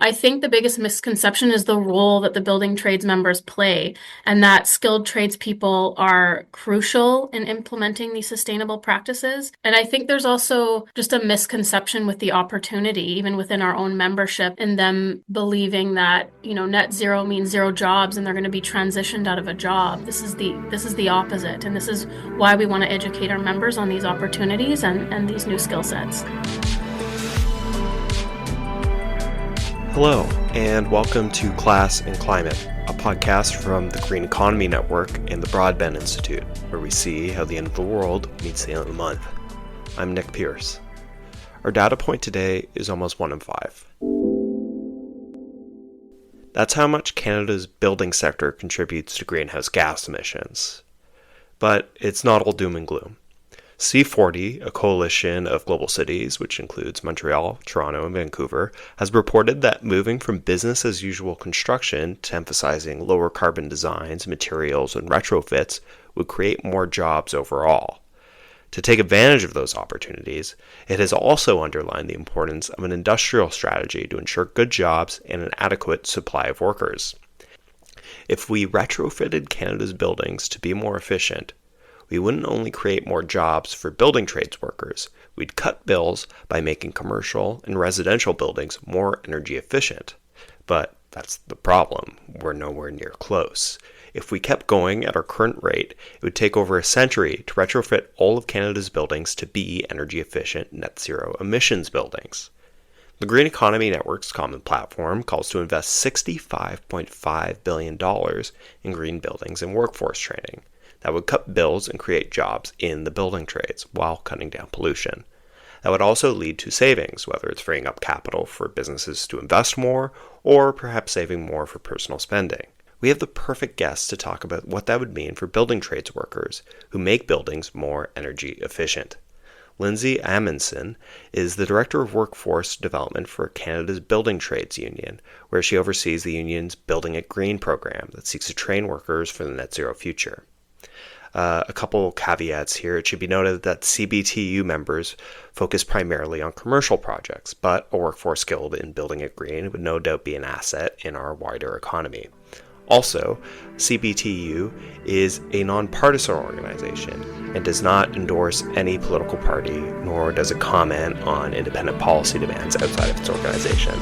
I think the biggest misconception is the role that the building trades members play, and that skilled tradespeople are crucial in implementing these sustainable practices. And I think there's also just a misconception with the opportunity, even within our own membership, in them believing that, net zero means zero jobs and they're going to be transitioned out of a job. This is the opposite, and this is why we want to educate our members on these opportunities and these new skill sets. Hello, and welcome to Class and Climate, a podcast from the Green Economy Network and the Broadbent Institute, where we see how the end of the world meets the end of the month. I'm Nick Pierce. Our data point today is almost 1 in 5. That's how much Canada's building sector contributes to greenhouse gas emissions. But it's not all doom and gloom. C40, a coalition of global cities, which includes Montreal, Toronto, and Vancouver, has reported that moving from business-as-usual construction to emphasizing lower carbon designs, materials, and retrofits would create more jobs overall. To take advantage of those opportunities, it has also underlined the importance of an industrial strategy to ensure good jobs and an adequate supply of workers. If we retrofitted Canada's buildings to be more efficient, we wouldn't only create more jobs for building trades workers, we'd cut bills by making commercial and residential buildings more energy efficient. But that's the problem. We're nowhere near close. If we kept going at our current rate, it would take over a century to retrofit all of Canada's buildings to be energy efficient net zero emissions buildings. The Green Economy Network's common platform calls to invest $65.5 billion in green buildings and workforce training. That would cut bills and create jobs in the building trades while cutting down pollution. That would also lead to savings, whether it's freeing up capital for businesses to invest more or perhaps saving more for personal spending. We have the perfect guest to talk about what that would mean for building trades workers who make buildings more energy efficient. Lindsay Amundsen is the Director of Workforce Development for Canada's Building Trades Union, where she oversees the union's Building It Green program that seeks to train workers for the net zero future. A couple caveats here. It should be noted that CBTU members focus primarily on commercial projects, but a workforce skilled in building it green would no doubt be an asset in our wider economy. Also, CBTU is a nonpartisan organization and does not endorse any political party, nor does it comment on independent policy demands outside of its organization.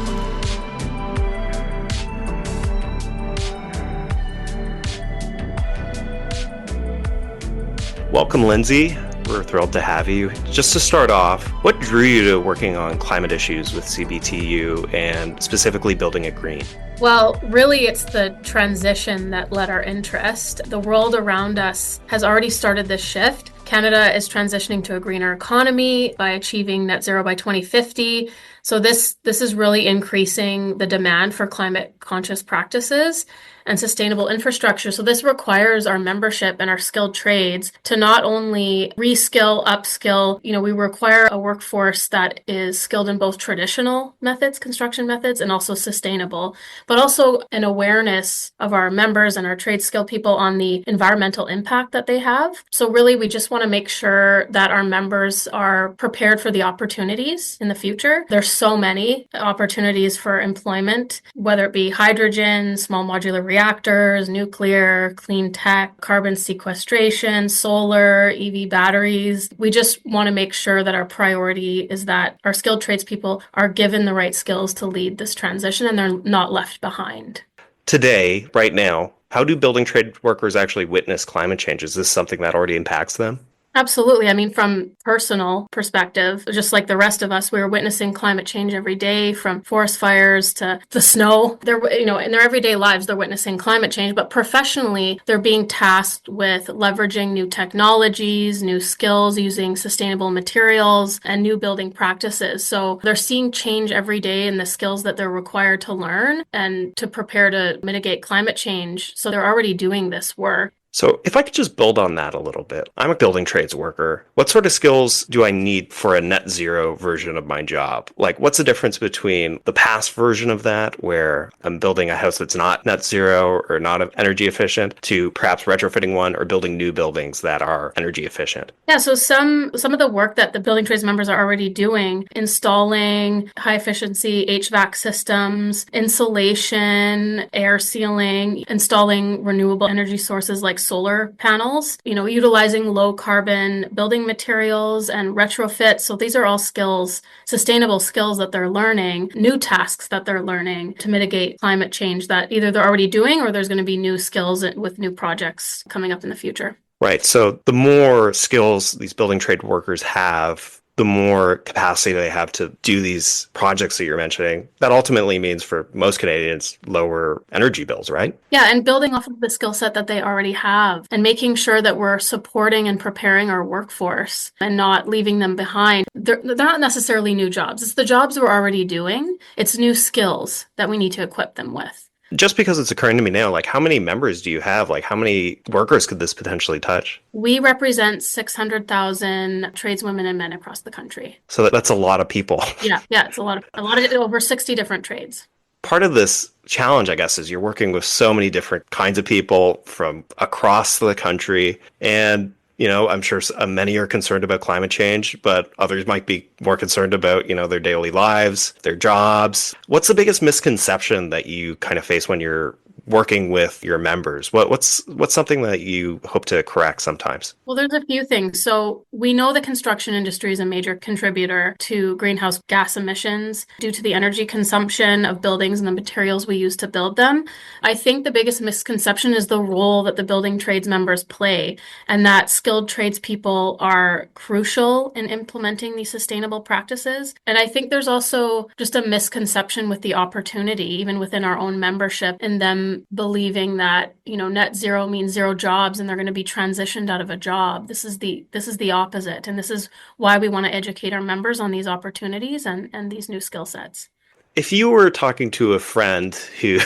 Welcome, Lindsay. We're thrilled to have you. Just to start off, what drew you to working on climate issues with CBTU and specifically building it green? Well, really, it's the transition that led our interest. The world around us has already started this shift. Canada is transitioning to a greener economy by achieving net zero by 2050. So this is really increasing the demand for climate conscious practices and sustainable infrastructure. So this requires our membership and our skilled trades to not only reskill, upskill, we require a workforce that is skilled in both traditional methods, construction methods, and also sustainable, but also an awareness of our members and our trade skilled people on the environmental impact that they have. So really, we just want to make sure that our members are prepared for the opportunities in the future. There's so many opportunities for employment, whether it be hydrogen, small modular reactors, nuclear, clean tech, carbon sequestration, solar, EV batteries. We just want to make sure that our priority is that our skilled tradespeople are given the right skills to lead this transition and they're not left behind. Today, right now, how do building trade workers actually witness climate change? Is this something that already impacts them? Absolutely. I mean, from personal perspective, just like the rest of us, we're witnessing climate change every day, from forest fires to the snow. They're, in their everyday lives, they're witnessing climate change, but professionally, they're being tasked with leveraging new technologies, new skills, using sustainable materials, and new building practices. So they're seeing change every day in the skills that they're required to learn and to prepare to mitigate climate change. So they're already doing this work. So, if I could just build on that a little bit, I'm a building trades worker. What sort of skills do I need for a net zero version of my job? Like, what's the difference between the past version of that, where I'm building a house that's not net zero or not energy efficient, to perhaps retrofitting one or building new buildings that are energy efficient? Yeah, so some of the work that the building trades members are already doing, installing high efficiency HVAC systems, insulation, air sealing, installing renewable energy sources like solar panels, utilizing low carbon building materials and retrofit. So these are all skills, sustainable skills that they're learning, new tasks that they're learning to mitigate climate change that either they're already doing or there's going to be new skills with new projects coming up in the future. Right. So the more skills these building trade workers have, the more capacity they have to do these projects that you're mentioning. That ultimately means for most Canadians, lower energy bills, right? Yeah, and building off of the skill set that they already have and making sure that we're supporting and preparing our workforce and not leaving them behind. They're not necessarily new jobs. It's the jobs we're already doing. It's new skills that we need to equip them with. Just because it's occurring to me now, like how many members do you have? Like how many workers could this potentially touch? We represent 600,000 tradeswomen and men across the country. So that's a lot of people. Yeah, it's a lot of over 60 different trades. Part of this challenge, I guess, is you're working with so many different kinds of people from across the country. And, I'm sure many are concerned about climate change, but others might be more concerned about, their daily lives, their jobs. What's the biggest misconception that you kind of face when you're working with your members? What's something that you hope to correct sometimes? Well, there's a few things. So we know the construction industry is a major contributor to greenhouse gas emissions due to the energy consumption of buildings and the materials we use to build them. I think the biggest misconception is the role that the building trades members play, and that skilled tradespeople are crucial in implementing these sustainable practices. And I think there's also just a misconception with the opportunity, even within our own membership, in them believing that, net zero means zero jobs and they're going to be transitioned out of a job. This is the opposite. And this is why we want to educate our members on these opportunities and these new skill sets. If you were talking to a friend who,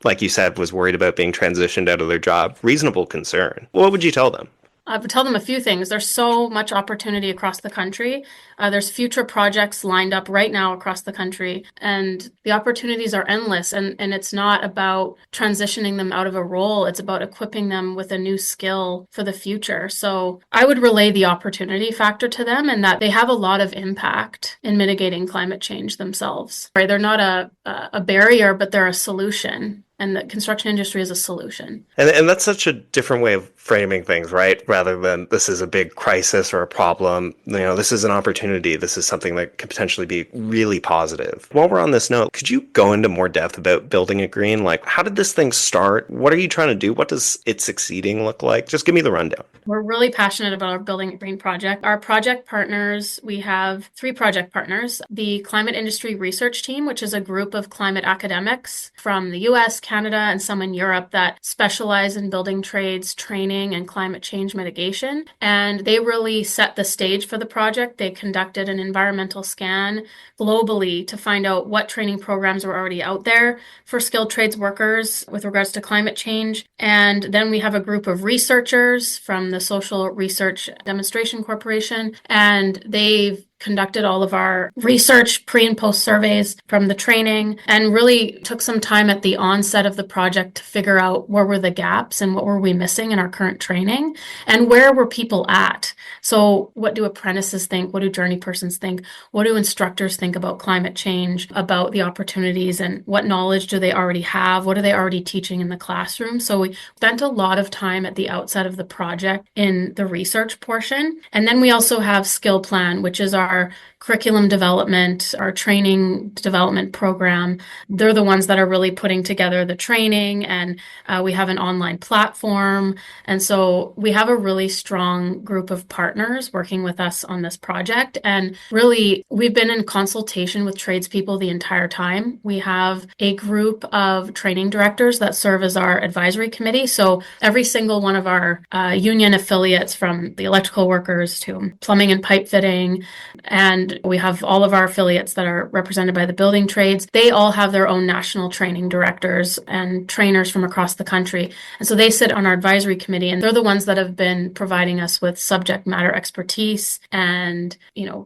like you said, was worried about being transitioned out of their job, reasonable concern, what would you tell them? I would tell them a few things. There's so much opportunity across the country. There's future projects lined up right now across the country, and the opportunities are endless. And it's not about transitioning them out of a role. It's about equipping them with a new skill for the future. So I would relay the opportunity factor to them and that they have a lot of impact in mitigating climate change themselves. Right? They're not a barrier, but they're a solution. And the construction industry is a solution. And that's such a different way of framing things, right? Rather than this is a big crisis or a problem. This is an opportunity. This is something that could potentially be really positive. While we're on this note, could you go into more depth about building it green? Like, how did this thing start? What are you trying to do? What does it succeeding look like? Just give me the rundown. We're really passionate about our Building It Green project. Our project partners, we have 3 project partners. The Climate Industry Research Team, which is a group of climate academics from the US, Canada, and some in Europe that specialize in building trades, training, and climate change mitigation. And they really set the stage for the project. They conducted an environmental scan globally to find out what training programs were already out there for skilled trades workers with regards to climate change. And then we have a group of researchers from the Social Research Demonstration Corporation, and they've conducted all of our research, pre and post surveys from the training, and really took some time at the onset of the project to figure out where were the gaps and what were we missing in our current training and where were people at. So what do apprentices think? What do journey persons think? What do instructors think about climate change, about the opportunities, and what knowledge do they already have? What are they already teaching in the classroom? So we spent a lot of time at the outset of the project in the research portion. And then we also have Skill Plan, which is our curriculum development, our training development program. They're the ones that are really putting together the training, and we have an online platform. And so we have a really strong group of partners working with us on this project. And really, we've been in consultation with tradespeople the entire time. We have a group of training directors that serve as our advisory committee. So every single one of our union affiliates, from the electrical workers to plumbing and pipe fitting, And we have all of our affiliates that are represented by the building trades. They all have their own national training directors and trainers from across the country. And so they sit on our advisory committee, and they're the ones that have been providing us with subject matter expertise and,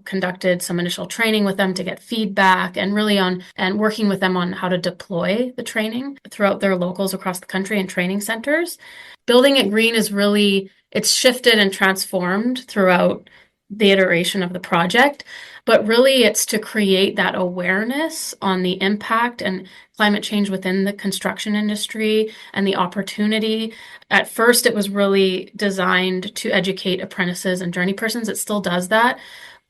conducted some initial training with them to get feedback and really and working with them on how to deploy the training throughout their locals across the country and training centers. Building It Green is really, it's shifted and transformed throughout the iteration of the project, but really it's to create that awareness on the impact and climate change within the construction industry and the opportunity. At first, it was really designed to educate apprentices and journey persons. It still does that.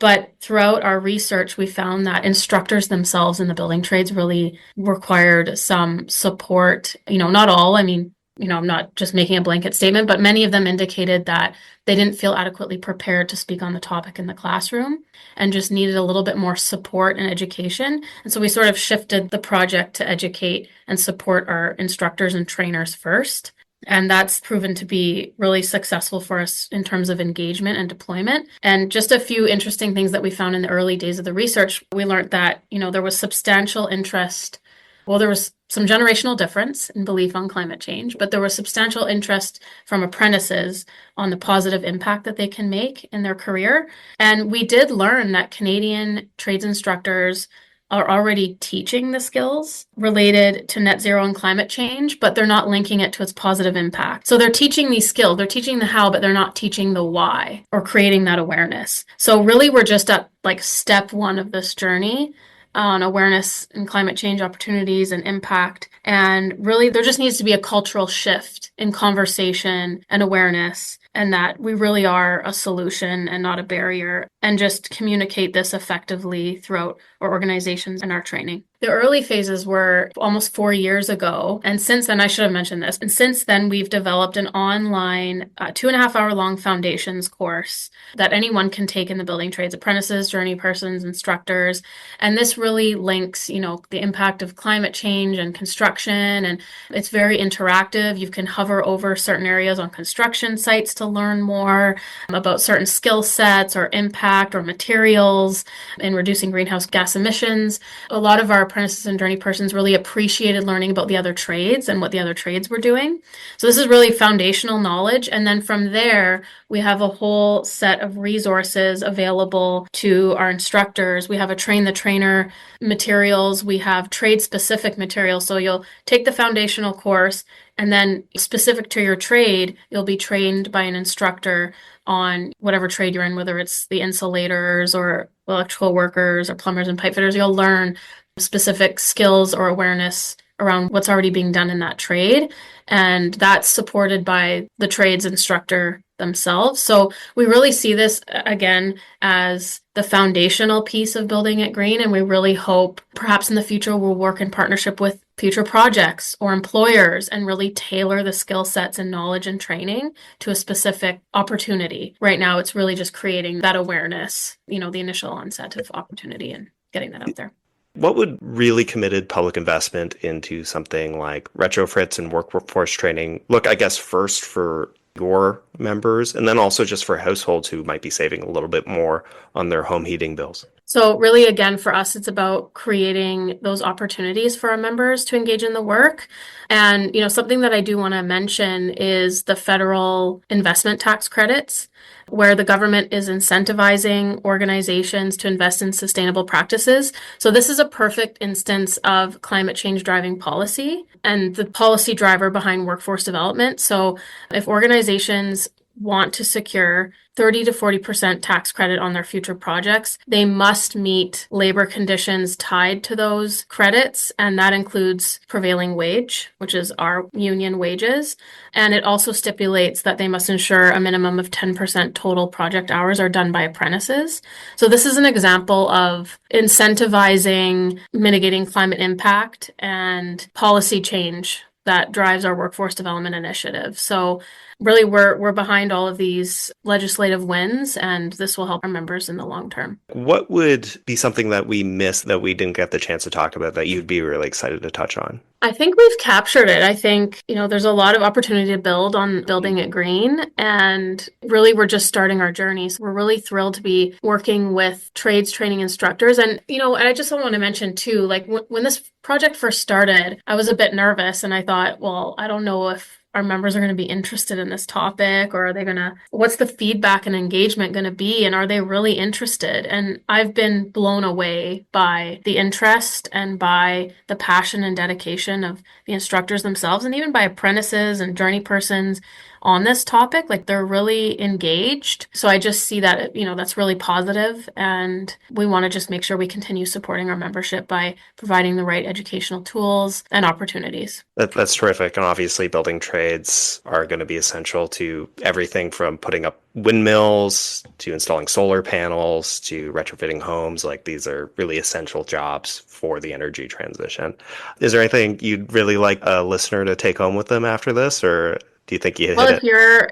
But throughout our research, we found that instructors themselves in the building trades really required some support. Not all, I'm not just making a blanket statement, but many of them indicated that they didn't feel adequately prepared to speak on the topic in the classroom and just needed a little bit more support and education. And so we sort of shifted the project to educate and support our instructors and trainers first. And that's proven to be really successful for us in terms of engagement and deployment. And just a few interesting things that we found in the early days of the research, we learned that, there was substantial interest. Well, there was some generational difference in belief on climate change, but there was substantial interest from apprentices on the positive impact that they can make in their career. And we did learn that Canadian trades instructors are already teaching the skills related to net zero and climate change, but they're not linking it to its positive impact. So they're teaching these skills, they're teaching the how, but they're not teaching the why or creating that awareness. So really we're just at step one of this journey on awareness and climate change opportunities and impact. And really, there just needs to be a cultural shift in conversation and awareness, and that we really are a solution and not a barrier, and just communicate this effectively throughout our organizations and our training. The early phases were almost 4 years ago. And since then, I should have mentioned this. And since then, we've developed an online 2.5 hour long foundations course that anyone can take in the building trades, apprentices, journey persons, instructors. And this really links, the impact of climate change and construction. And it's very interactive. You can hover over certain areas on construction sites to learn more about certain skill sets or impact or materials in reducing greenhouse gas emissions. A lot of our apprentices and journey persons really appreciated learning about the other trades and what the other trades were doing. So this is really foundational knowledge. And then from there, we have a whole set of resources available to our instructors. We have a train the trainer materials. We have trade specific materials. So you'll take the foundational course, and then specific to your trade, you'll be trained by an instructor on whatever trade you're in, whether it's the insulators or electrical workers or plumbers and pipe fitters. You'll learn specific skills or awareness around what's already being done in that trade. And that's supported by the trades instructor themselves. So we really see this again as the foundational piece of Building It Green. And we really hope perhaps in the future we'll work in partnership with future projects or employers and really tailor the skill sets and knowledge and training to a specific opportunity. Right now, it's really just creating that awareness, the initial onset of opportunity and getting that out there. What would really committed public investment into something like retrofits and workforce training look, I guess, first for your members, and then also just for households who might be saving a little bit more on their home heating bills? So really, again, for us, it's about creating those opportunities for our members to engage in the work. And, something that I do want to mention is the federal investment tax credits, where the government is incentivizing organizations to invest in sustainable practices. So this is a perfect instance of climate change driving policy and the policy driver behind workforce development. So if organizations want to secure 30 to 40% tax credit on their future projects, they must meet labor conditions tied to those credits. And that includes prevailing wage, which is our union wages. And it also stipulates that they must ensure a minimum of 10% total project hours are done by apprentices. So this is an example of incentivizing mitigating climate impact and policy change that drives our workforce development initiative. So really, we're behind all of these legislative wins, and this will help our members in the long term. What would be something that we missed that we didn't get the chance to talk about that you'd be really excited to touch on? I think we've captured it. I think, there's a lot of opportunity to build on building it green. And really, we're just starting our journey. So we're really thrilled to be working with trades training instructors. And I just want to mention too, like when this project first started, I was a bit nervous and I thought, well, I don't know if our members are going to be interested in this topic, or are they going to, what's the feedback and engagement going to be? And are they really interested? And I've been blown away by the interest and by the passion and dedication of the instructors themselves, and even by apprentices and journey persons on this topic. Like they're really engaged. So I just see that, that's really positive. And we want to just make sure we continue supporting our membership by providing the right educational tools and opportunities. That's terrific. And obviously, building trades are going to be essential to everything from putting up windmills to installing solar panels to retrofitting homes. Like these are really essential jobs for the energy transition. Is there anything you'd really like a listener to take home with them after this, or do you think you hit Well, it?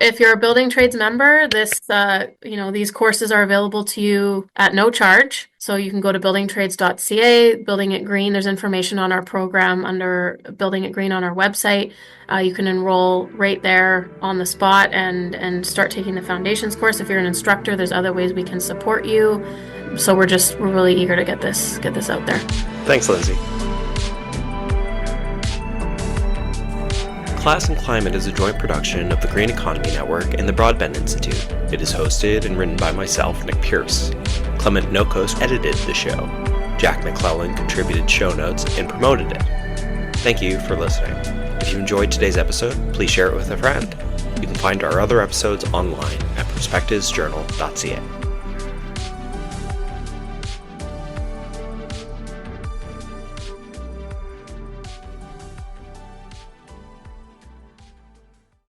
if you're a building trades member, these courses are available to you at no charge. So you can go to buildingtrades.ca, Building It Green. There's information on our program under Building It Green on our website. You can enroll right there on the spot and start taking the foundations course. If you're an instructor, there's other ways we can support you. So we're really eager to get this out there. Thanks, Lindsay. Class and Climate is a joint production of the Green Economy Network and the Broadbent Institute. It is hosted and written by myself, Nick Pierce. Clement Nokos edited the show. Jack McClellan contributed show notes and promoted it. Thank you for listening. If you enjoyed today's episode, please share it with a friend. You can find our other episodes online at perspectivesjournal.ca.